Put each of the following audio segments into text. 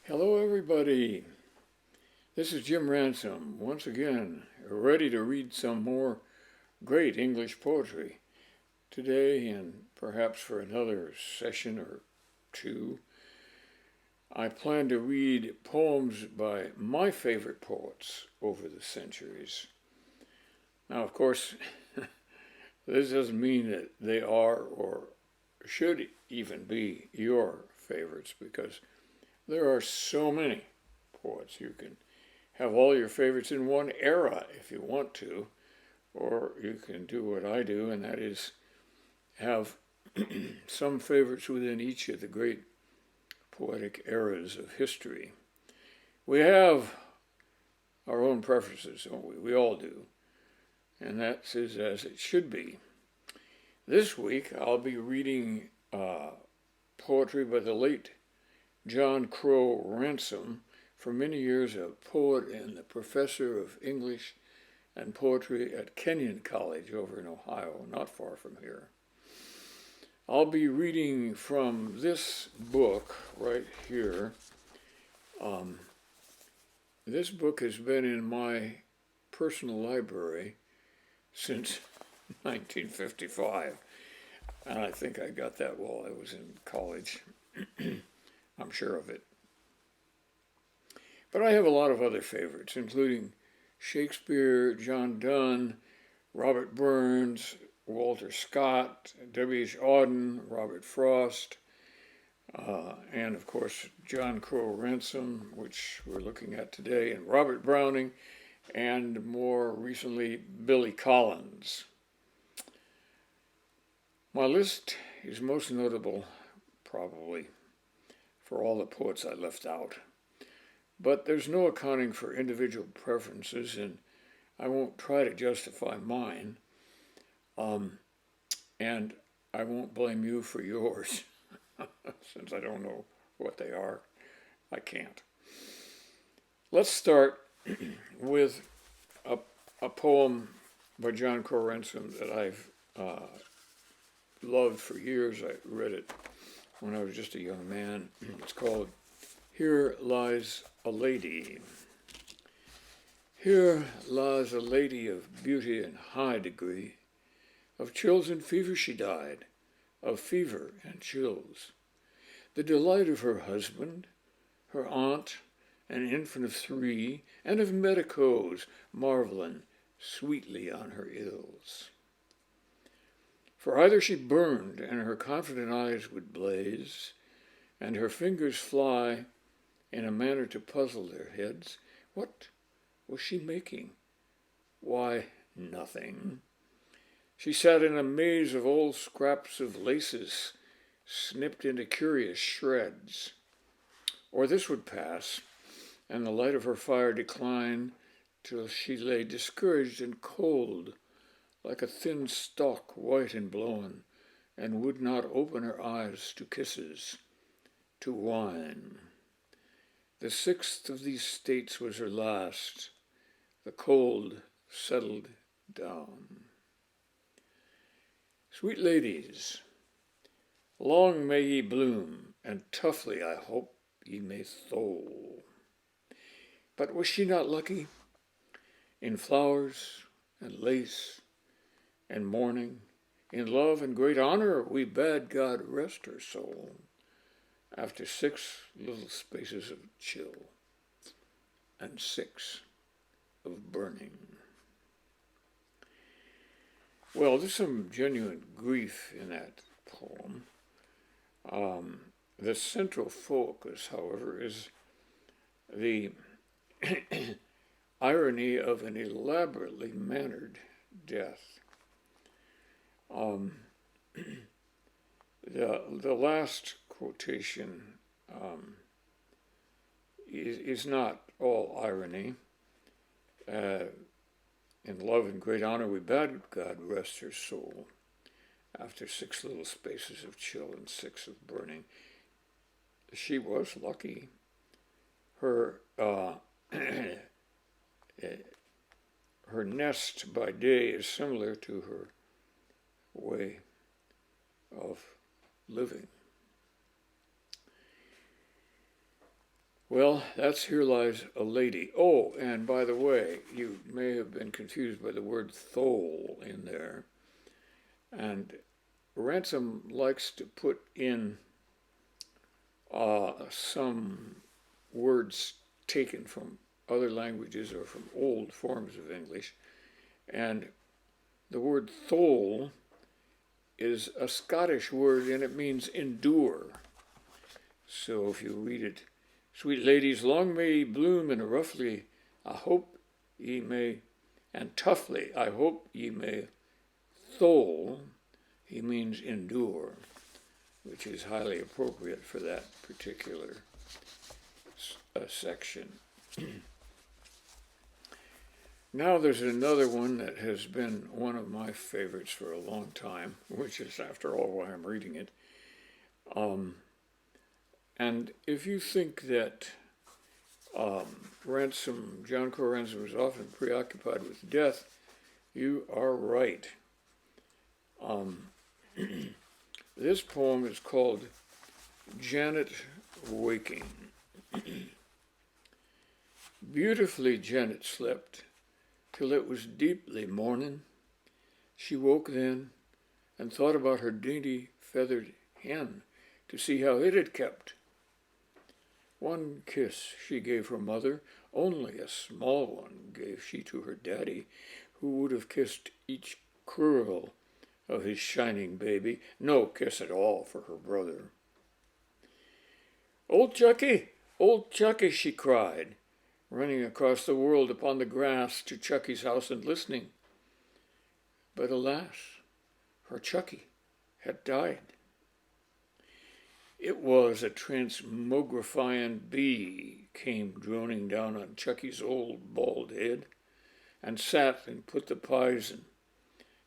Hello, everybody. This is Jim Ransom, once again, ready to read some more great English poetry. Today, and perhaps for another session or two, I plan to read poems by my favorite poets over the centuries. Now, of course, this doesn't mean that they are or should even be your favorites, because there are so many poets. You can have all your favorites in one era if you want to, or you can do what I do, and that is have some favorites within each of the great poetic eras of history. We have our own preferences, don't we? We all do, and that is as it should be. This week I'll be reading poetry by the late John Crowe Ransom, for many years a poet and the professor of English and poetry at Kenyon College over in Ohio, not far from here. I'll be reading from this book right here. This book has been in my personal library since 1955, and I think I got that while I was in college. I'm sure of it. But I have a lot of other favorites, including Shakespeare, John Donne, Robert Burns, Walter Scott, W.H. Auden, Robert Frost, and of course John Crowe Ransom, which we're looking at today, and Robert Browning, and more recently Billy Collins. My list is most notable, probably, for all the poets I left out. But there's no accounting for individual preferences, and I won't try to justify mine. And I won't blame you for yours, since I don't know what they are. I can't. Let's start with a poem by John Crowe Ransom that I've loved for years. I read it when I was just a young man. It's called Here Lies a Lady. Here lies a lady of beauty and high degree. Of chills and fever she died, of fever and chills. The delight of her husband, her aunt, an infant of 3, and of medicos marveling sweetly on her ills. For either she burned, and her confident eyes would blaze, and her fingers fly in a manner to puzzle their heads. What was she making? Why, nothing. She sat in a maze of old scraps of laces, snipped into curious shreds. Or this would pass, and the light of her fire decline, till she lay discouraged and cold, like a thin stalk white and blown, and would not open her eyes to kisses, to wine. The 6th of these states was her last. The cold settled down. Sweet ladies, long may ye bloom, and toughly I hope ye may thole. But was she not lucky? In flowers and lace and mourning, in love and great honor, we bade God rest her soul, after 6 little spaces of chill and 6 of burning. Well, there's some genuine grief in that poem. The central focus, however, is the irony of an elaborately mannered death. The last quotation is not all irony. In love and great honor we bade God rest her soul, after 6 little spaces of chill and 6 of burning. She was lucky. Her her nest by day is similar to her way of living. Well, that's Here Lies a Lady. Oh, and by the way, you may have been confused by the word thole in there. And Ransom likes to put in some words taken from other languages or from old forms of English. And the word thole is a Scottish word and it means endure. So if you read it, sweet ladies, long may ye bloom and roughly, I hope ye may, and toughly, I hope ye may thole, he means endure, which is highly appropriate for that particular section. Now there's another one that has been one of my favorites for a long time, which is, after all, why I'm reading it. And if you think that John Crowe Ransom was often preoccupied with death, you are right. This poem is called Janet Waking. Beautifully Janet slept till it was deeply morning. She woke then and thought about her dainty feathered hen to see how it had kept. One kiss she gave her mother, only a small one gave she to her daddy, who would have kissed each curl of his shining baby, no kiss at all for her brother. Old Chucky, she cried, running across the world upon the grass to Chucky's house and listening. But alas, her Chucky had died. It was a transmogrifying bee came droning down on Chucky's old bald head and sat and put the poison.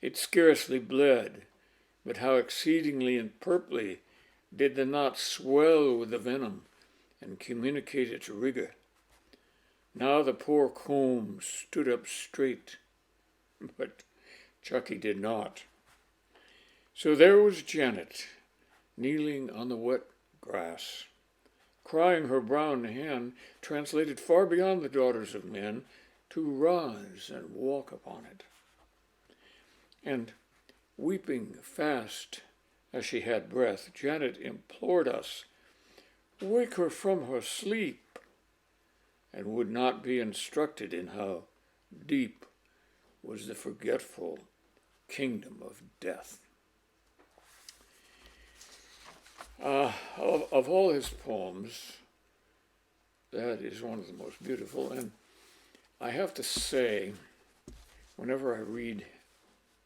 It scarcely bled, but how exceedingly and purply did the knot swell with the venom and communicate its rigor. Now the poor comb stood up straight, but Chucky did not. So there was Janet, kneeling on the wet grass, crying her brown hand, translated far beyond the daughters of men, to rise and walk upon it. And weeping fast as she had breath, Janet implored us, wake her from her sleep, and would not be instructed in how deep was the forgetful kingdom of death. Of all his poems, that is one of the most beautiful, and I have to say, whenever I read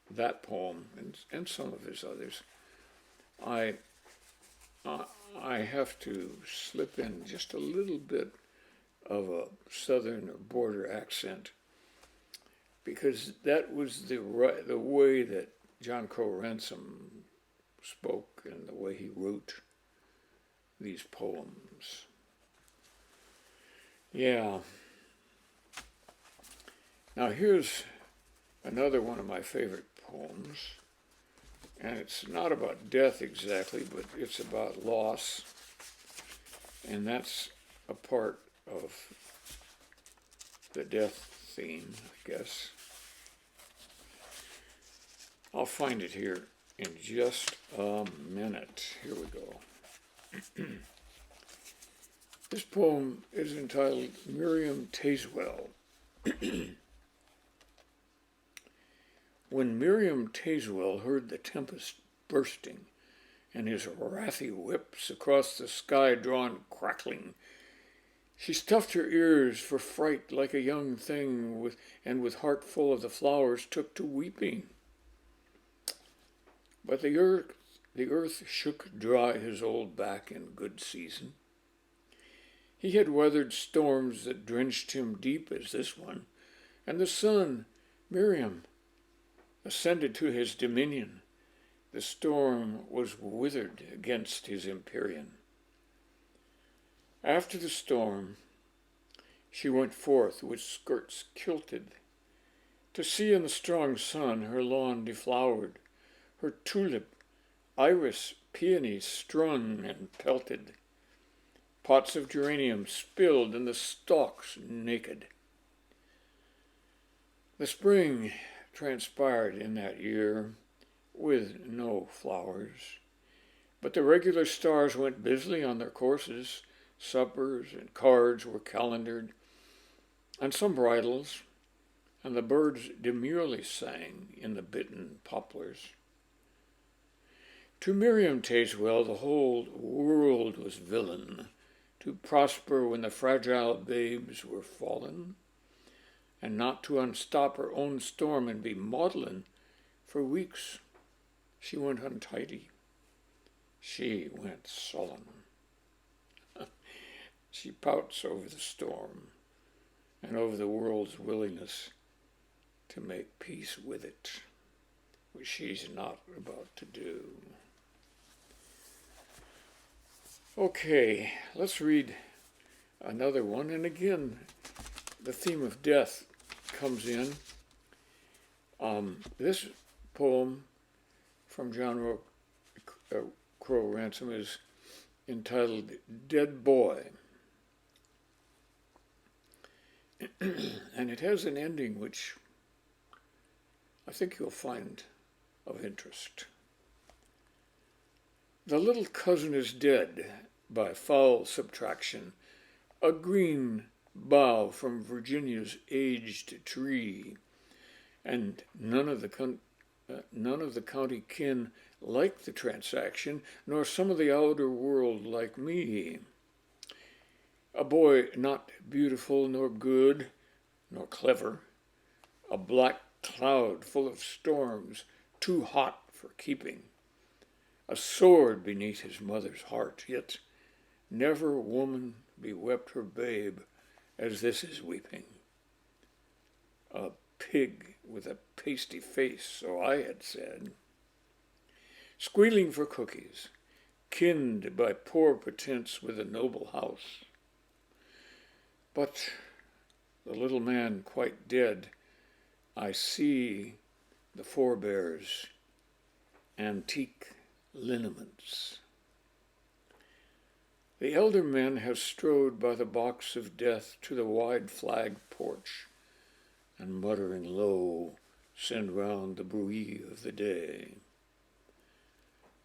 that poem and some of his others, I have to slip in just a little bit of a southern border accent, because that was the way that John Crowe Ransom spoke and the way he wrote these poems. Yeah. Now here's another one of my favorite poems, and it's not about death exactly, but it's about loss, and that's a part of the death theme, I guess. I'll find it here in just a minute. Here we go. This poem is entitled Miriam Tazewell. When Miriam Tazewell heard the tempest bursting and his wrathy whips across the sky drawn crackling, she stuffed her ears for fright like a young thing, and with heart full of the flowers took to weeping. But the earth shook dry his old back in good season. He had weathered storms that drenched him deep as this one, and the sun, Miriam, ascended to his dominion. The storm was withered against his empyrean. After the storm, she went forth with skirts kilted, to see in the strong sun her lawn deflowered, her tulip, iris, peony strung and pelted. pots of geranium spilled and the stalks naked. The spring transpired in that year with no flowers, but the regular stars went busily on their courses. Suppers and cards were calendared, and some bridals, and the birds demurely sang in the bitten poplars. To Miriam Tazewell, the whole world was villain, to prosper when the fragile babes were fallen, and not to unstop her own storm and be maudlin. For weeks she went untidy. She went sullen. She pouts over the storm and over the world's willingness to make peace with it, which she's not about to do. Okay, let's read another one. And again, the theme of death comes in. This poem from John Crowe Ransom is entitled Dead Boy. And it has an ending which I think you'll find of interest. The little cousin is dead by foul subtraction, a green bough from Virginia's aged tree, and none of the county kin like the transaction, nor some of the outer world like me. A boy not beautiful nor good nor clever, a black cloud full of storms, too hot for keeping, a sword beneath his mother's heart, yet never woman bewept her babe as this is weeping. A pig with a pasty face, so I had said, squealing for cookies, kinned by poor pretense with a noble house. But the little man quite dead, I see the forebears' antique lineaments. The elder men have strode by the box of death to the wide flagged porch, and muttering low, send round the bruit of the day.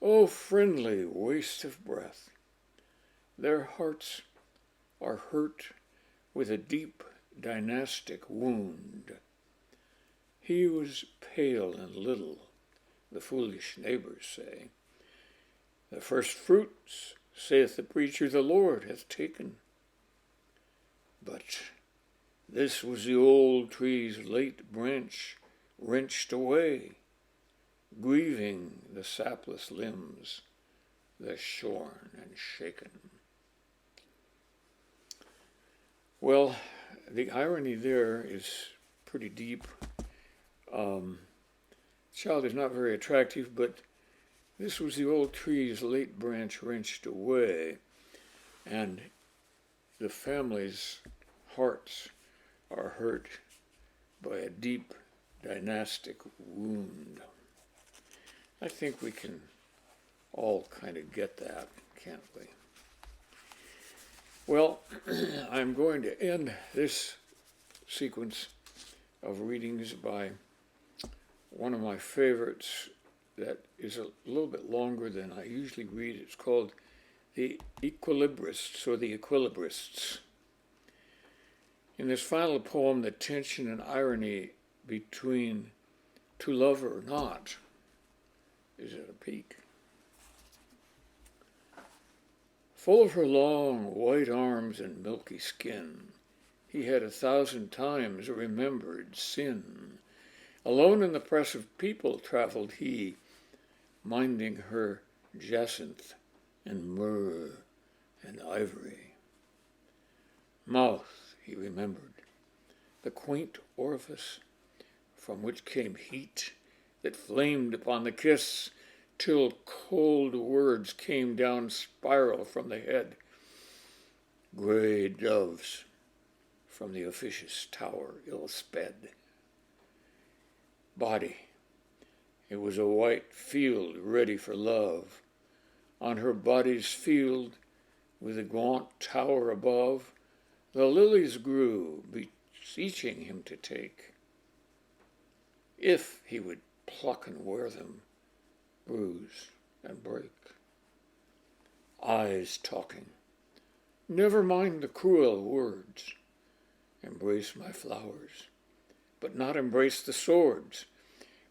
O friendly waste of breath, their hearts are hurt with a deep dynastic wound. He was pale and little, the foolish neighbors say. The first fruits, saith the preacher, the Lord hath taken. But this was the old tree's late branch wrenched away, grieving the sapless limbs, the shorn and shaken. Well, the irony there is pretty deep. Child is not very attractive, but this was the old tree's late branch wrenched away, and the family's hearts are hurt by a deep dynastic wound. I think we can all kind of get that, can't we? Well, I'm going to end this sequence of readings by one of my favorites that is a little bit longer than I usually read. It's called The Equiibrists, or The Equiibrists. In this final poem, the tension and irony between to love or not is at a peak. Full of her long white arms and milky skin, he had 1,000 times remembered sin. Alone in the press of people traveled he, minding her jacinth and myrrh and ivory. Mouth, he remembered, the quaint orifice from which came heat that flamed upon the kiss, till cold words came down spiral from the head. Grey doves from the officious tower ill sped. Body, it was a white field ready for love. On her body's field with the gaunt tower above, the lilies grew, beseeching him to take, if he would pluck and wear them, bruise and break. Eyes talking, never mind the cruel words. Embrace my flowers, but not embrace the swords.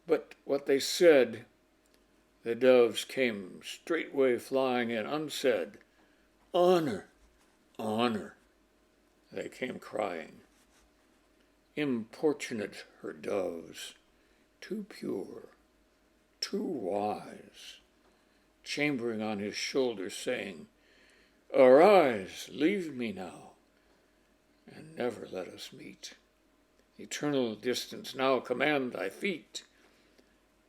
But what they said, the doves came straightway flying in unsaid. Honor, honor, they came crying. Importunate her doves, too pure, too wise, chambering on his shoulder, saying, Arise, leave me now, and never let us meet. Eternal distance now command thy feet.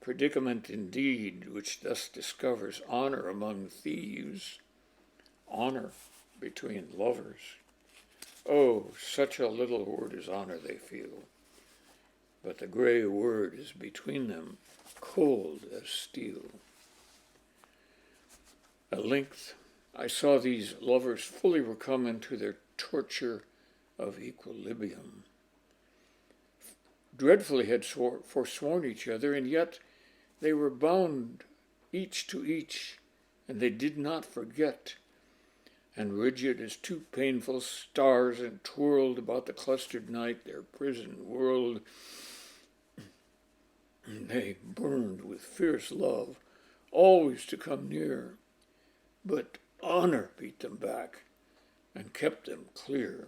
Predicament indeed, which thus discovers honor among thieves, honor between lovers. Oh, such a little word as honor they feel, but the gray word is between them, cold as steel. At length I saw these lovers fully come into their torture of equilibrium. Dreadfully had forsworn each other, and yet they were bound each to each, and they did not forget. And rigid as two painful stars entwirled about the clustered night, their prison world, they burned with fierce love, always to come near. But honor beat them back and kept them clear.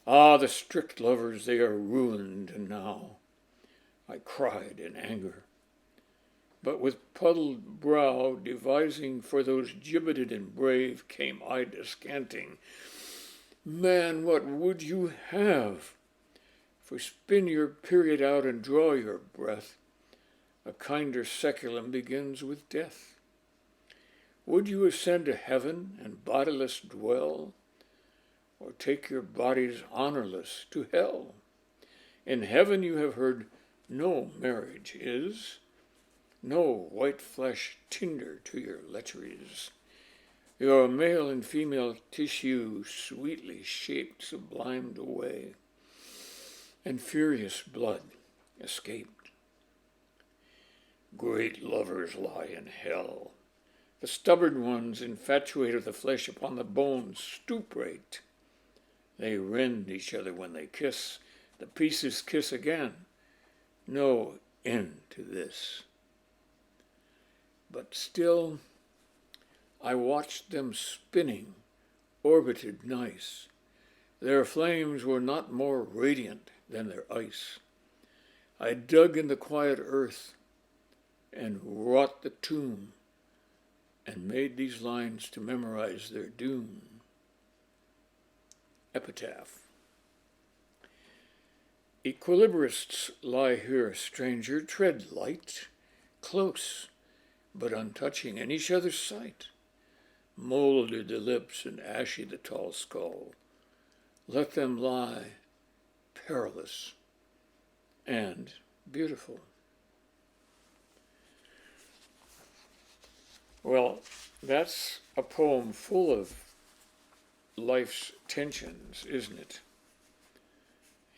Ah, the strict lovers, they are ruined now, I cried in anger. But with puddled brow, devising for those gibbeted and brave, came I descanting. Man, what would you have? For spin your period out and draw your breath. A kinder seculum begins with death. Would you ascend to heaven and bodiless dwell, or take your bodies honorless to hell? In heaven you have heard no marriage is, no white flesh tinder to your lecheries. Your male and female tissue sweetly shaped sublimed away, and furious blood escaped. Great lovers lie in hell. The stubborn ones, infatuate of the flesh upon the bones, stupirate. They rend each other when they kiss. The pieces kiss again. No end to this. But still, I watched them spinning, orbited nice. Their flames were not more radiant than their ice. I dug in the quiet earth and wrought the tomb, and made these lines to memorize their doom. Epitaph. Equiibrists lie here, stranger, tread light, close, but untouching in each other's sight. Molded the lips and ashy the tall skull. Let them lie, perilous and beautiful. Well, that's a poem full of life's tensions, isn't it?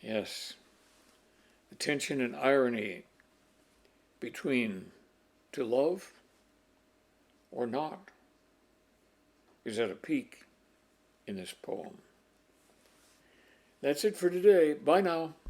Yes. The tension and irony between to love or not is at a peak in this poem. That's it for today. Bye now.